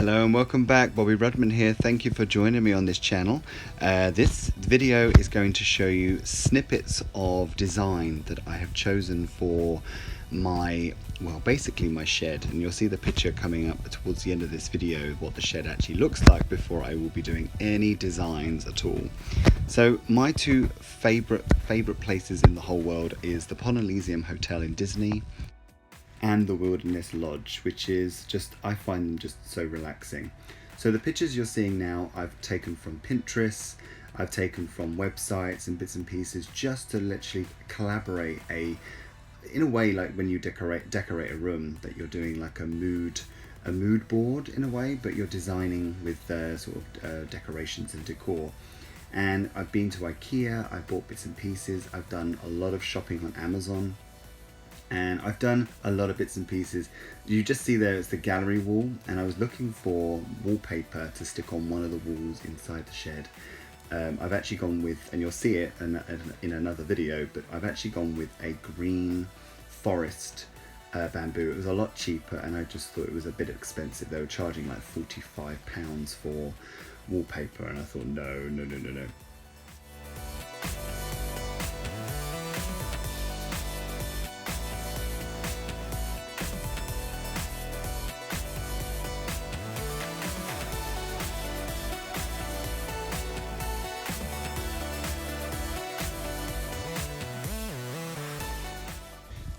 Hello and welcome back. Bobby Rudman here. Thank you for joining me on this channel. This video is going to show you snippets of design that I have chosen for my, well, basically my shed, and you'll see the picture coming up towards the end of this video what the shed actually looks like before I will be doing any designs at all. So my two favorite places in the whole world is the Polynesian Hotel in Disney and the Wilderness Lodge, which is just, I find them just so relaxing. So the pictures you're seeing now I've taken from Pinterest, I've taken from websites and bits and pieces, just to literally collaborate in a way like when you decorate a room, that you're doing like a mood board in a way, but you're designing with decorations and decor. And I've been to IKEA, I've bought bits and pieces, I've done a lot of shopping on Amazon, and I've done a lot of bits and pieces. You just see there it's the gallery wall, and I was looking for wallpaper to stick on one of the walls inside the shed. I've actually gone with, and you'll see it in another video, but I've actually gone with a green forest bamboo. It was a lot cheaper, and I just thought it was a bit expensive. They were charging like £45 for wallpaper, and I thought no.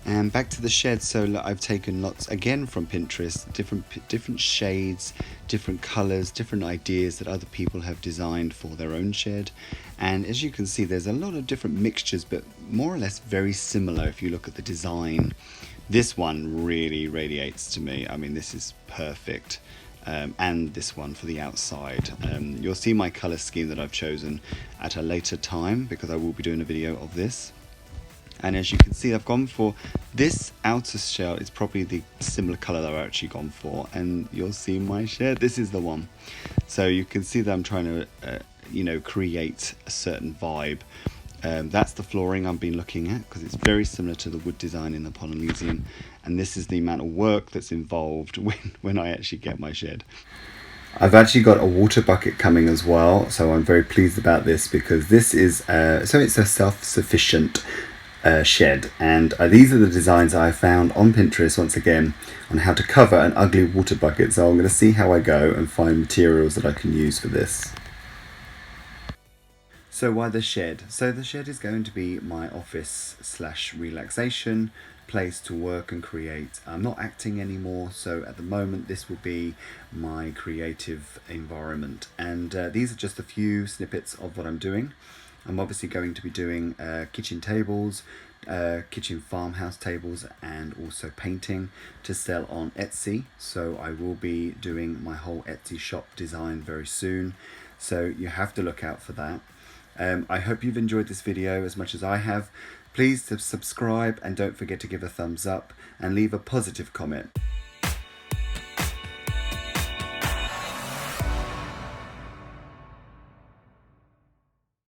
And back to the shed. So look, I've taken lots again from Pinterest, different shades, different colors, different ideas that other people have designed for their own shed. And as you can see, there's a lot of different mixtures, but more or less very similar if you look at the design. This one really radiates to me. I mean, this is perfect. And this one for the outside. You'll see my color scheme that I've chosen at a later time, because I will be doing a video of this. And as you can see, I've gone for this outer shell. It's probably the similar color that I've actually gone for, and you'll see my shed. This is the one. So you can see that I'm trying to create a certain vibe. That's the flooring I've been looking at, because it's very similar to the wood design in the Polynesian, and this is the amount of work that's involved when I actually get my shed. I've actually got a water bucket coming as well, so I'm very pleased about this, because this is so it's a self-sufficient shed, and these are the designs I found on Pinterest once again on how to cover an ugly water bucket. So I'm going to see how I go and find materials that I can use for this. So why the shed? So the shed is going to be my office / relaxation place to work and create. I'm not acting anymore, so at the moment this will be my creative environment, and these are just a few snippets of what I'm doing. I'm obviously going to be doing kitchen tables, kitchen farmhouse tables, and also painting to sell on Etsy. So I will be doing my whole Etsy shop design very soon. So you have to look out for that. I hope you've enjoyed this video as much as I have. Please subscribe, and don't forget to give a thumbs up and leave a positive comment.